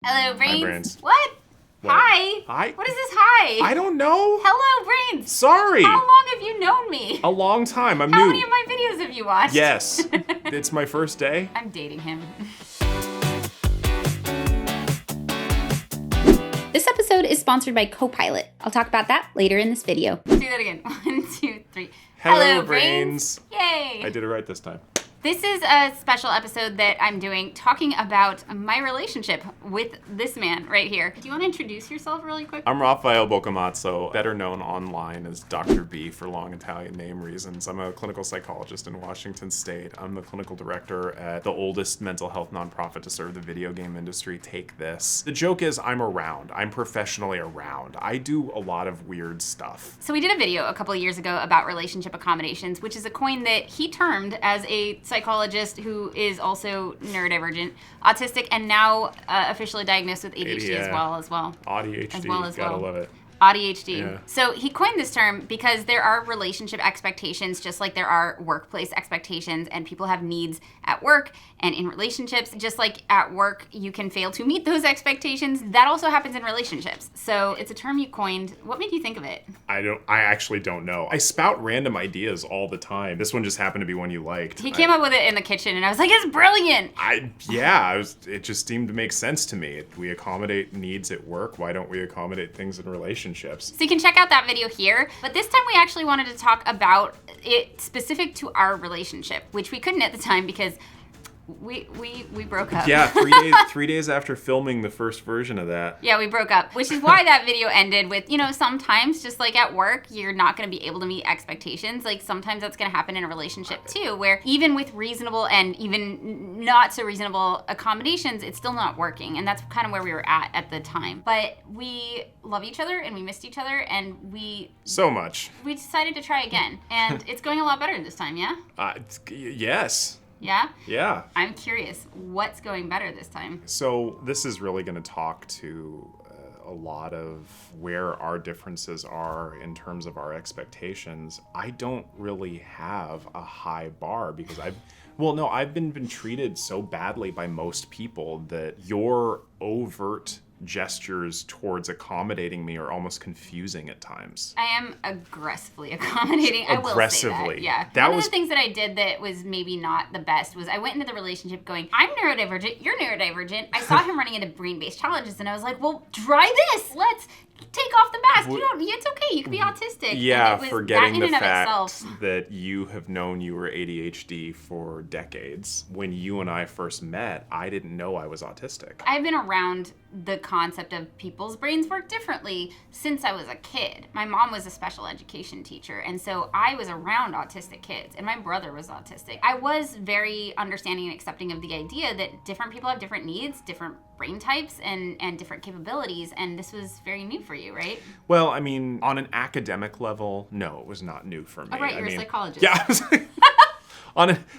Hello, Brains. Hi, Brains. What? Hi. Hi. What is this hi? I don't know. Hello, Brains. Sorry. How long have you known me? A long time. I'm How new. many of my videos have you watched? Yes. It's my first day. I'm dating him. This episode is sponsored by CoPilot. I'll talk about that later in this video. Do that again. 1, 2, 3. Hello, Brains. Yay. I did it right this time. This is a special episode that I'm doing talking about my relationship with this man right here. Do you want to introduce yourself really quick? I'm Rafael Bocamazzo, better known online as Dr. B for long Italian name reasons. I'm a clinical psychologist in Washington State. I'm the clinical director at the oldest mental health nonprofit to serve the video game industry, Take This. The joke is I'm around. I'm professionally around. I do a lot of weird stuff. So we did a video a couple of years ago about relationship accommodations, which is a coin that he termed as a psychologist who is also neurodivergent, autistic, and now officially diagnosed with ADHD as well. AuDHD, gotta love it. AuDHD. Yeah. So he coined this term because there are relationship expectations just like there are workplace expectations, and people have needs at work and in relationships. Just like at work you can fail to meet those expectations, that also happens in relationships. So it's a term you coined. What made you think of it? I actually don't know. I spout random ideas all the time. This one just happened to be one you liked. He came up with it in the kitchen and I was like, it's brilliant! It just seemed to make sense to me. We accommodate needs at work. Why don't we accommodate things in relationships? So you can check out that video here, but this time we actually wanted to talk about it specific to our relationship, which we couldn't at the time because we broke up. Yeah, 3 days after filming the first version of that. Yeah, we broke up, which is why that video ended with, sometimes just like at work, you're not going to be able to meet expectations. Like sometimes that's going to happen in a relationship too, where even with reasonable and even not so reasonable accommodations, it's still not working. And that's kind of where we were at the time. But we love each other and we missed each other and we decided to try again. And it's going a lot better this time, yeah? Yes. Yeah? Yeah. I'm curious, what's going better this time? So this is really going to talk to a lot of where our differences are in terms of our expectations. I don't really have a high bar because I've been treated so badly by most people that your overt gestures towards accommodating me are almost confusing at times. I am aggressively accommodating. I will say that. Yeah. One of the things that I did that was maybe not the best was I went into the relationship going, I'm neurodivergent, you're neurodivergent. I saw him running into brain-based challenges and I was like, well, try this. Let's take off the mask. It's okay. You can be autistic. Yeah, forgetting the fact that you have known you were ADHD for decades. When you and I first met, I didn't know I was autistic. I've been around the concept of people's brains work differently since I was a kid. My mom was a special education teacher, and so I was around autistic kids, and my brother was autistic. I was very understanding and accepting of the idea that different people have different needs, different brain types, and different capabilities, and this was very new for you, right? Well, I mean, on an academic level, no, it was not new for me. Oh, right, you're a psychologist. Yeah, I was like,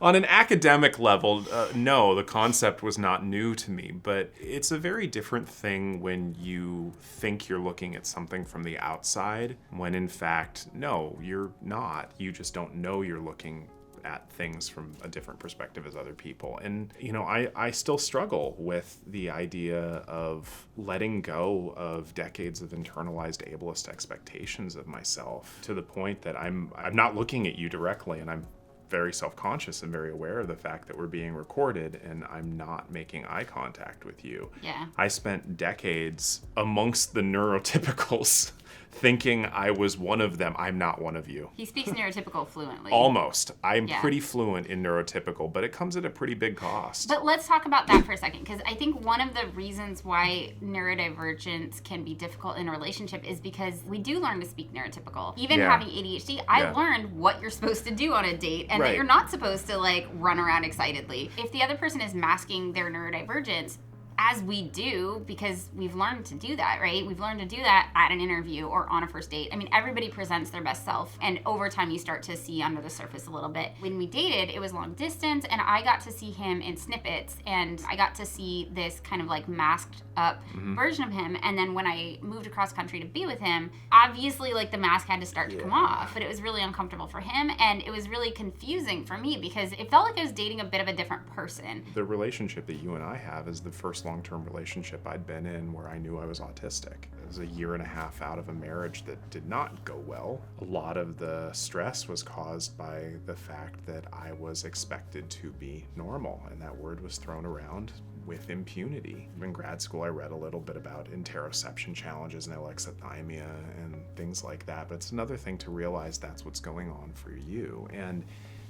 on an academic level, no, the concept was not new to me, but it's a very different thing when you think you're looking at something from the outside, when in fact, no, you're not. You just don't know you're looking at things from a different perspective as other people. And, I still struggle with the idea of letting go of decades of internalized ableist expectations of myself to the point that I'm not looking at you directly, and I'm very self-conscious and very aware of the fact that we're being recorded and I'm not making eye contact with you. Yeah. I spent decades amongst the neurotypicals thinking I was one of them. I'm not one of you. He speaks neurotypical fluently. Almost. I'm pretty fluent in neurotypical, but it comes at a pretty big cost. But let's talk about that for a second, because I think one of the reasons why neurodivergence can be difficult in a relationship is because we do learn to speak neurotypical. Even having ADHD, I learned what you're supposed to do on a date and that you're not supposed to run around excitedly. If the other person is masking their neurodivergence, as we do, because we've learned to do that, right? We've learned to do that at an interview or on a first date. I mean, everybody presents their best self, and over time you start to see under the surface a little bit. When we dated, it was long distance, and I got to see him in snippets, and I got to see this kind of masked up version of him. And then when I moved across country to be with him, obviously the mask had to start to come off, but it was really uncomfortable for him, and it was really confusing for me because it felt like I was dating a bit of a different person. The relationship that you and I have is the first long-term relationship I'd been in where I knew I was autistic. It was a year and a half out of a marriage that did not go well. A lot of the stress was caused by the fact that I was expected to be normal, and that word was thrown around with impunity. In grad school, I read a little bit about interoception challenges and alexithymia and things like that, but it's another thing to realize that's what's going on for you. And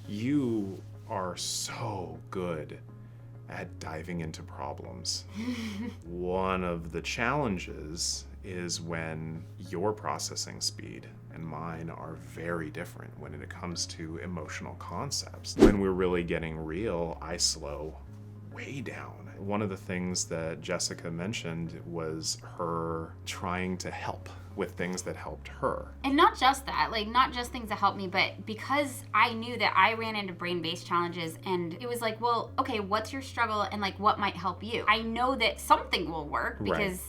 you are so good at diving into problems. One of the challenges is when your processing speed and mine are very different when it comes to emotional concepts. When we're really getting real, I slow way down. One of the things that Jessica mentioned was her trying to help with things that helped her. And not just that, like not just things that helped me, but because I knew that I ran into brain-based challenges and it was like, well, okay, what's your struggle and like what might help you? I know that something will work because,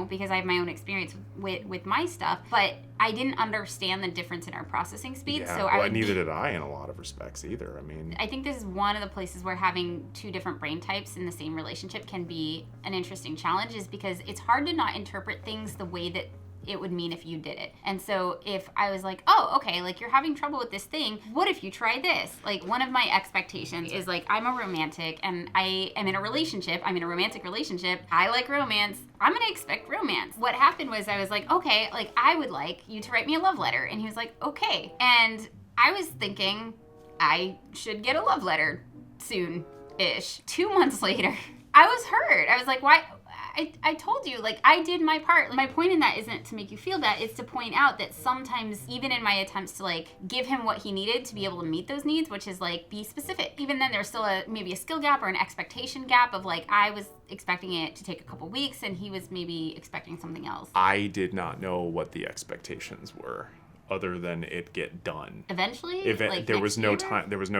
because I have my own experience with my stuff, but I didn't understand the difference in our processing speed. Yeah, so well, neither did I in a lot of respects either. I think this is one of the places where having two different brain types in the same relationship can be an interesting challenge, is because it's hard to not interpret things the way that it would mean if you did it. And so if I was like, oh, okay, like you're having trouble with this thing, what if you try this? Like one of my expectations is like, I'm a romantic and I am in a relationship. I'm in a romantic relationship. I like romance. I'm gonna expect romance. What happened was I was like, okay, like I would like you to write me a love letter. And he was like, okay. And I was thinking I should get a love letter soon-ish. 2 months later, I was hurt. I was like, why? I told you, like, I did my part. My point in that isn't to make you feel bad. It's to point out that sometimes, even in my attempts to, like, give him what he needed to be able to meet those needs, which is, like, be specific. Even then, there's still maybe a skill gap or an expectation gap of, like, I was expecting it to take a couple weeks and he was maybe expecting something else. I did not know what the expectations were, other than it get done eventually. There was no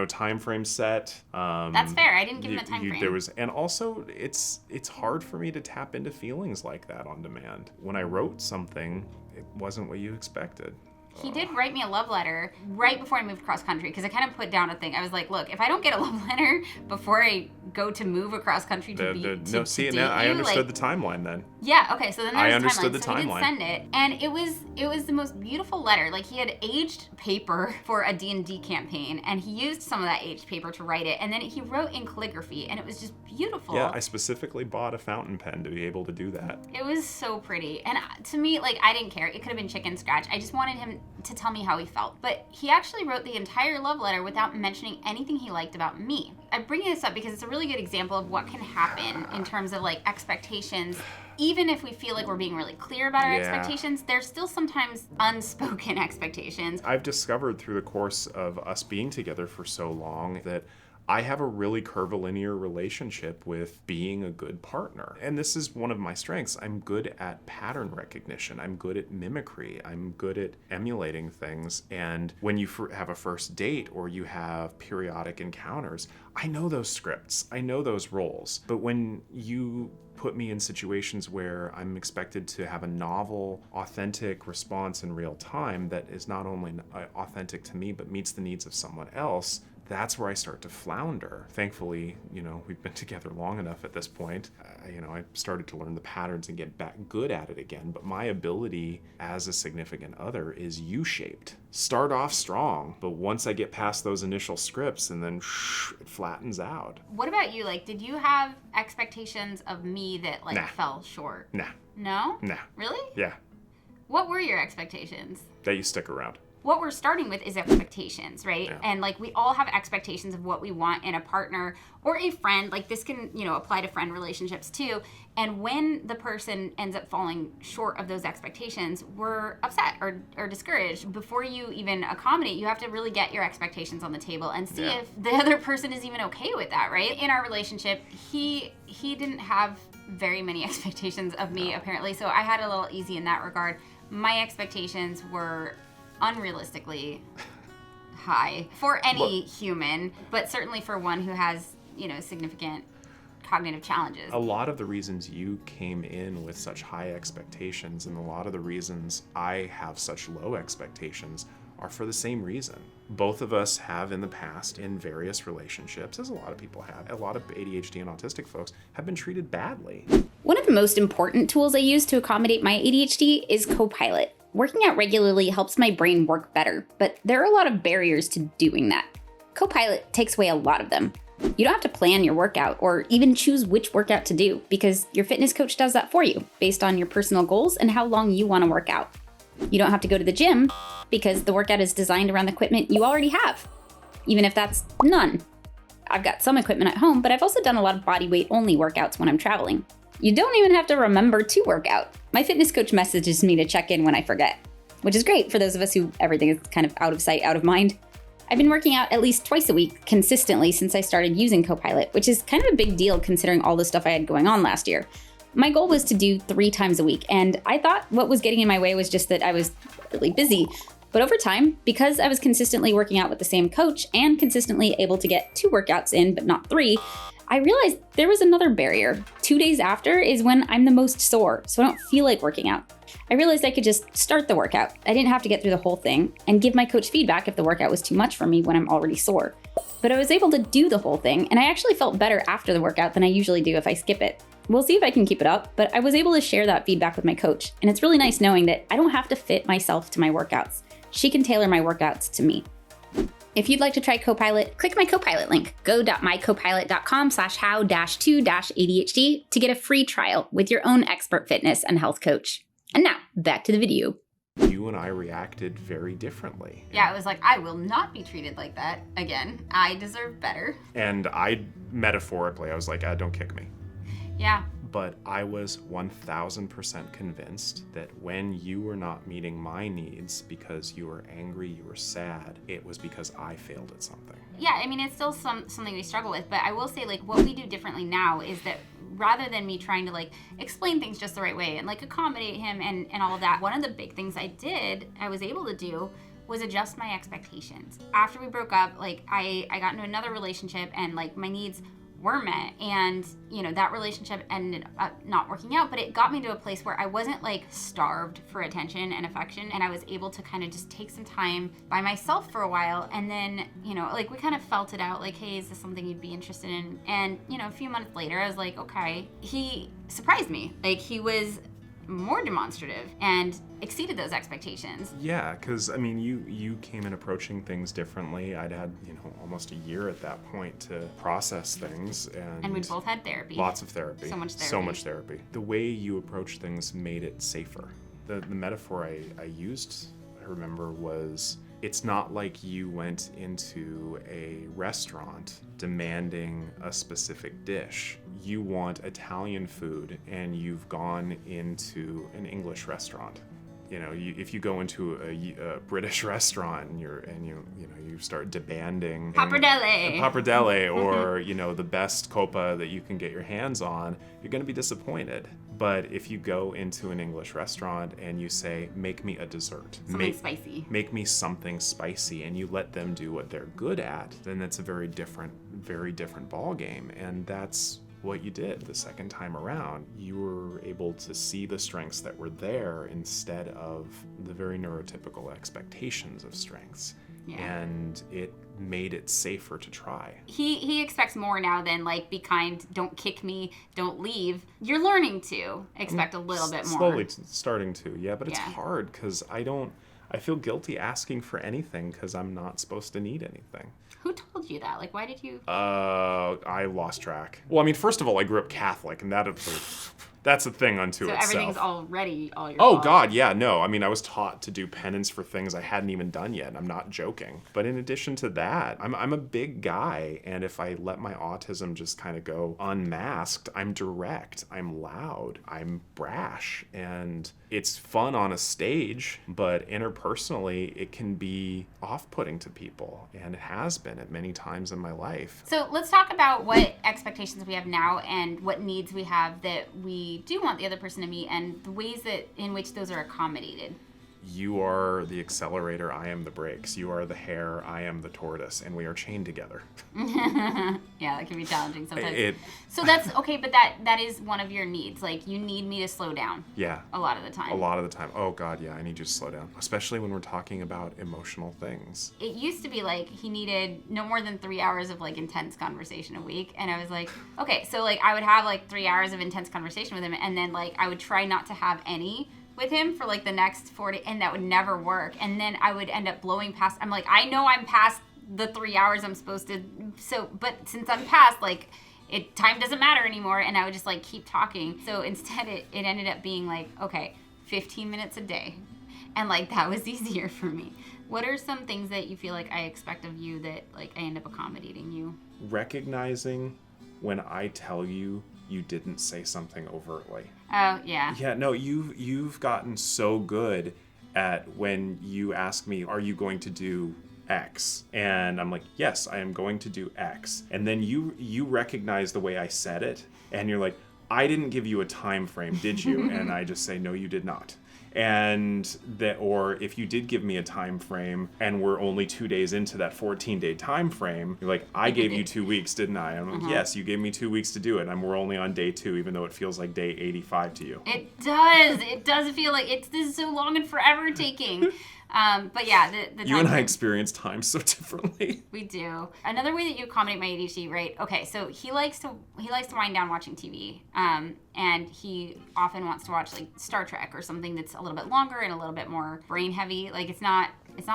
time frame set. That's fair. I didn't give him a time frame. And also it's hard for me to tap into feelings like that on demand. When I wrote something, it wasn't what you expected. He did write me a love letter right before I moved cross country, because I kind of put down a thing. I was like, look, if I don't get a love letter before I go to move across country to I understood the timeline then. Yeah, okay, so then there was I understood the timeline. So he did send it, and it was the most beautiful letter. Like, he had aged paper for a D&D campaign, and he used some of that aged paper to write it, and then he wrote in calligraphy, and it was just beautiful. Yeah, I specifically bought a fountain pen to be able to do that. It was so pretty, and to me, like, I didn't care. It could have been chicken scratch. I just wanted him to tell me how he felt. But he actually wrote the entire love letter without mentioning anything he liked about me. I bring this up because it's a really good example of what can happen in terms of, like, expectations. Even if we feel like we're being really clear about our expectations, there's still sometimes unspoken expectations. I've discovered through the course of us being together for so long that I have a really curvilinear relationship with being a good partner. And this is one of my strengths. I'm good at pattern recognition. I'm good at mimicry. I'm good at emulating things. And when you have a first date or you have periodic encounters, I know those scripts. I know those roles. But when you put me in situations where I'm expected to have a novel, authentic response in real time that is not only authentic to me, but meets the needs of someone else, that's where I start to flounder. Thankfully, we've been together long enough at this point. I started to learn the patterns and get back good at it again. But my ability as a significant other is U-shaped. Start off strong, but once I get past those initial scripts, and then it flattens out. What about you? Like, did you have expectations of me that fell short? Nah. No? Nah. Really? Yeah. What were your expectations? That you stick around. What we're starting with is expectations, right? Yeah. And like, we all have expectations of what we want in a partner or a friend. Like, this can, apply to friend relationships too. And when the person ends up falling short of those expectations, we're upset or discouraged. Before you even accommodate, you have to really get your expectations on the table and see if the other person is even okay with that, right? In our relationship, he didn't have very many expectations of me, apparently. So I had a little easy in that regard. My expectations were unrealistically high for any human, but certainly for one who has, significant cognitive challenges. A lot of the reasons you came in with such high expectations and a lot of the reasons I have such low expectations are for the same reason. Both of us have in the past, in various relationships, as a lot of people have, a lot of ADHD and autistic folks have been treated badly. One of the most important tools I use to accommodate my ADHD is CoPilot. Working out regularly helps my brain work better, but there are a lot of barriers to doing that. CoPilot takes away a lot of them. You don't have to plan your workout or even choose which workout to do because your fitness coach does that for you based on your personal goals and how long you want to work out. You don't have to go to the gym because the workout is designed around the equipment you already have, even if that's none. I've got some equipment at home, but I've also done a lot of body weight only workouts when I'm traveling. You don't even have to remember to work out. My fitness coach messages me to check in when I forget, which is great for those of us who everything is kind of out of sight, out of mind. I've been working out at least twice a week consistently since I started using CoPilot, which is kind of a big deal considering all the stuff I had going on last year. My goal was to do 3 times a week, and I thought what was getting in my way was just that I was really busy. But over time, because I was consistently working out with the same coach and consistently able to get 2 workouts in, but not 3, I realized there was another barrier. 2 days after is when I'm the most sore, so I don't feel like working out. I realized I could just start the workout. I didn't have to get through the whole thing and give my coach feedback if the workout was too much for me when I'm already sore. But I was able to do the whole thing, and I actually felt better after the workout than I usually do if I skip it. We'll see if I can keep it up, but I was able to share that feedback with my coach, and it's really nice knowing that I don't have to fit myself to my workouts. She can tailor my workouts to me. If you'd like to try CoPilot, click my CoPilot link, go.mycopilot.com/how-2-ADHD to get a free trial with your own expert fitness and health coach. And now, back to the video. You and I reacted very differently. Yeah, it was like, I will not be treated like that again. I deserve better. And I, metaphorically, I was like, don't kick me. Yeah. But I was 1000% convinced that when you were not meeting my needs because you were angry, you were sad, it was because I failed at something. Yeah, I mean, it's still something we struggle with, but I will say, like, what we do differently now is that rather than me trying to, like, explain things just the right way and, like, accommodate him and all of that, one of the big things I was able to do was adjust my expectations. After we broke up, like, I got into another relationship and, like, my needs were met, and that relationship ended up not working out, but it got me to a place where I wasn't like starved for attention and affection, and I was able to kind of just take some time by myself for a while, and then like we kind of felt it out, like, hey, is this something you'd be interested in? And a few months later I was like, okay. He surprised me. Like, he was more demonstrative and exceeded those expectations. Yeah, because I mean, you came in approaching things differently. I'd had almost a year at that point to process things, and we both had therapy. Lots of therapy. So much therapy. The way you approach things made it safer. The metaphor I used, I remember, was, it's not like you went into a restaurant demanding a specific dish. You want Italian food and you've gone into an English restaurant. If you go into a British restaurant and you start demanding pappardelle or the best copa that you can get your hands on, you're going to be disappointed. But if you go into an English restaurant and you say, make me a dessert, spicy, make me something spicy, and you let them do what they're good at, then that's a very different ball game. And that's what you did the second time around. You were able to see the strengths that were there instead of the very neurotypical expectations of strengths. Yeah. And it made it safer to try. He expects more now than, like, be kind, don't kick me, don't leave. You're learning to expect a little bit more. Slowly starting to, yeah, but it's hard because I feel guilty asking for anything because I'm not supposed to need anything. Who told you that? Like, why did you? I lost track. Well, I mean, first of all, I grew up Catholic, and that's a thing unto itself. So everything's already all your fault. God, yeah, no. I mean, I was taught to do penance for things I hadn't even done yet. I'm not joking. But in addition to that, I'm a big guy, and if I let my autism just kind of go unmasked, I'm direct, I'm loud, I'm brash, and it's fun on a stage, but interpersonally, it can be off-putting to people, and it has been at many times in my life. So let's talk about what expectations we have now and what needs we have that we do want the other person to meet, and the ways in which those are accommodated. you are the accelerator, I am the brakes. You are the hare, I am the tortoise, and we are chained together. Yeah, that can be challenging sometimes. So that's okay, but that is one of your needs. Like, you need me to slow down. Yeah. A lot of the time. A lot of the time. Oh God, yeah, I need you to slow down. Especially when we're talking about emotional things. It used to be like he needed no more than 3 hours of like intense conversation a week. And I was like, okay, so like I would have like 3 hours of intense conversation with him, and then like I would try not to have any with him for like the next 40, and that would never work. And then I would end up blowing past. I'm like, I know I'm past the 3 hours I'm supposed to. So, but since I'm past, like, time doesn't matter anymore. And I would just like keep talking. So instead it ended up being like, okay, 15 minutes a day. And like, that was easier for me. What are some things that you feel like I expect of you that like I end up accommodating you? Recognizing when I tell you you didn't say something overtly. Oh, yeah. Yeah, no, you've gotten so good at when you ask me, are you going to do X? And I'm like, yes, I am going to do X. And then you recognize the way I said it, and you're like, I didn't give you a time frame, did you? And I just say, no, you did not. And that, or if you did give me a time frame and we're only 2 days into that 14-day time frame, you're like, I gave you 2 weeks, didn't I? I'm like, yes, you gave me 2 weeks to do it, and we're only on day 2, even though it feels like day 85 to you. It does. It does feel like this is so long and forever taking. But yeah, the you and I experience time so differently. We do. Another way that you accommodate my ADHD, right? Okay, so he likes to wind down watching TV, and he often wants to watch like Star Trek or something that's a little bit longer and a little bit more brain heavy. Like it's not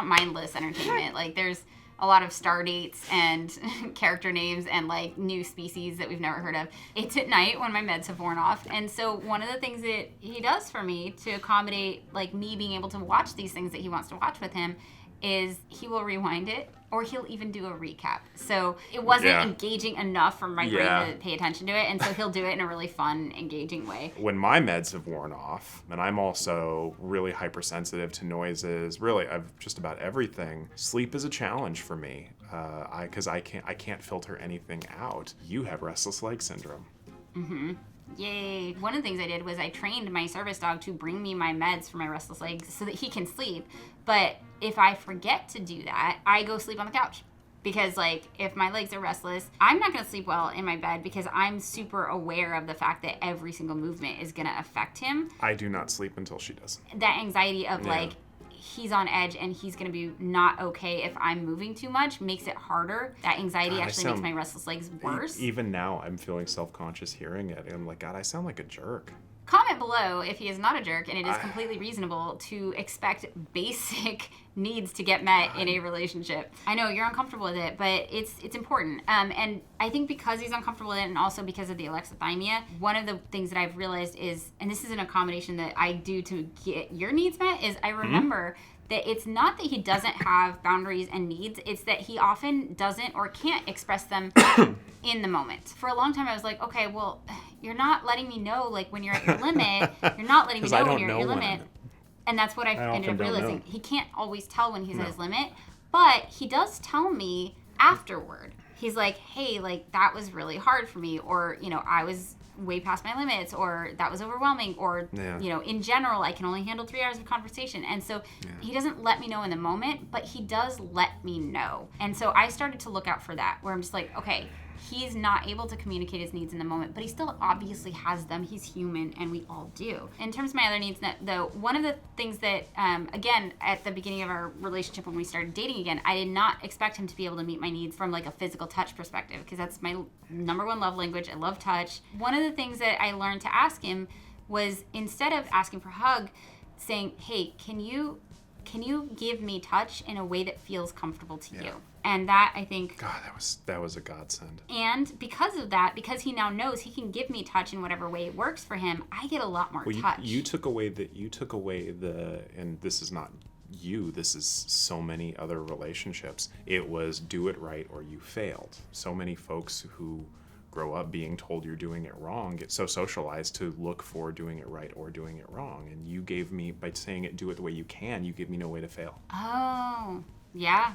mindless entertainment. Like there's a lot of star dates and character names and like new species that we've never heard of. It's at night when my meds have worn off. And so one of the things that he does for me to accommodate like me being able to watch these things that he wants to watch with him is he will rewind it, or he'll even do a recap. So it wasn't engaging enough for my brain to pay attention to it, and so he'll do it in a really fun, engaging way. When my meds have worn off, and I'm also really hypersensitive to noises, really I've just about everything, sleep is a challenge for me, because I can't filter anything out. You have restless leg syndrome. Mm-hmm. Yay. One of the things I did was I trained my service dog to bring me my meds for my restless legs so that he can sleep. But if I forget to do that, I go sleep on the couch. Because, like, if my legs are restless, I'm not going to sleep well in my bed because I'm super aware of the fact that every single movement is going to affect him. I do not sleep until she does. That anxiety of, like, he's on edge and he's going to be not okay if I'm moving too much makes it harder. That anxiety actually makes my restless legs worse. Even now, I'm feeling self-conscious hearing it. And I'm like, God, I sound like a jerk. Comment below if he is not a jerk, and it is completely reasonable to expect basic needs to get met in a relationship. I know you're uncomfortable with it, but it's important. And I think because he's uncomfortable with it, and also because of the alexithymia, one of the things that I've realized is, and this is an accommodation that I do to get your needs met, is I remember that it's not that he doesn't have boundaries and needs, it's that he often doesn't or can't express them in the moment. For a long time, I was like, okay, well, you're not letting me know, like, when you're at your limit. You're not letting me know when you're at your limit. And that's what I ended up realizing. He can't always tell when he's at his limit, but he does tell me afterward. He's like, hey, like, that was really hard for me, or, you know, I was way past my limits, or that was overwhelming, or, you know, in general, I can only handle 3 hours of conversation. And so he doesn't let me know in the moment, but he does let me know. And so I started to look out for that, where I'm just like, okay, he's not able to communicate his needs in the moment, but he still obviously has them. He's human, and we all do. In terms of my other needs, though, one of the things that, again, at the beginning of our relationship when we started dating again, I did not expect him to be able to meet my needs from like a physical touch perspective, because that's my number one love language. I love touch. One of the things that I learned to ask him was, instead of asking for a hug, saying, hey, can you give me touch in a way that feels comfortable to you? And that, I think, God, that was a godsend. And because of that, because he now knows he can give me touch in whatever way it works for him, I get a lot more touch. You took away the, and this is not you, this is so many other relationships. It was do it right or you failed. So many folks who grow up being told you're doing it wrong get so socialized to look for doing it right or doing it wrong. And you gave me, by saying it, do it the way you can, you give me no way to fail. Oh, yeah.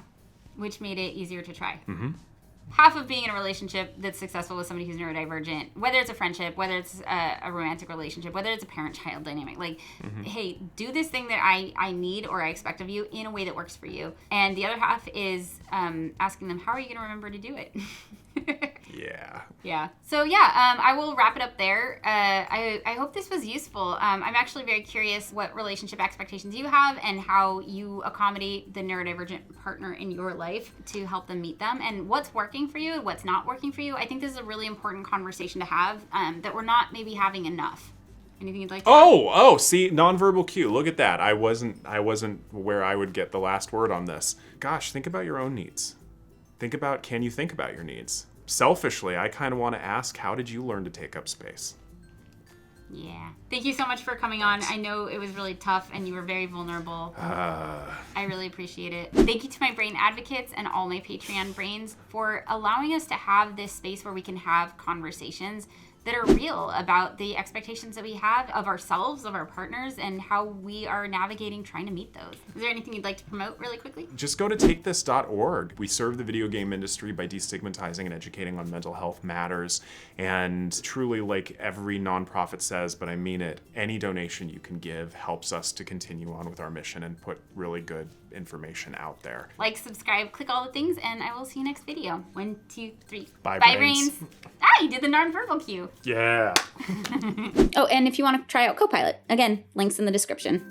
Which made it easier to try. Mm-hmm. half of being in a relationship that's successful with somebody who's neurodivergent, whether it's a friendship, whether it's a romantic relationship, whether it's a parent-child dynamic, like, hey, do this thing that I need or I expect of you in a way that works for you. And the other half is asking them, how are you going to remember to do it? Yeah. So I will wrap it up there. I hope this was useful. I'm actually very curious what relationship expectations you have and how you accommodate the neurodivergent partner in your life to help them meet them, and what's working for you and what's not working for you. I think this is a really important conversation to have that we're not maybe having enough. Anything you'd like to add? See, nonverbal cue. Look at that. I wasn't where I would get the last word on this. Gosh, think about your own needs. Can you think about your needs? Selfishly, I kind of want to ask, how did you learn to take up space? Yeah. Thank you so much for coming on. I know it was really tough and you were very vulnerable. I really appreciate it. Thank you to my brain advocates and all my Patreon brains for allowing us to have this space where we can have conversations that are real about the expectations that we have of ourselves, of our partners, and how we are navigating trying to meet those. Is there anything you'd like to promote really quickly? Just go to takethis.org. We serve the video game industry by destigmatizing and educating on mental health matters. And truly, like every nonprofit says, but I mean it, any donation you can give helps us to continue on with our mission and put really good information out there. Like, subscribe, click all the things, and I will see you next video. 1, 2, 3. Bye, brains. You did the nonverbal cue. Yeah. Oh, and if you want to try out CoPilot, again, links in the description.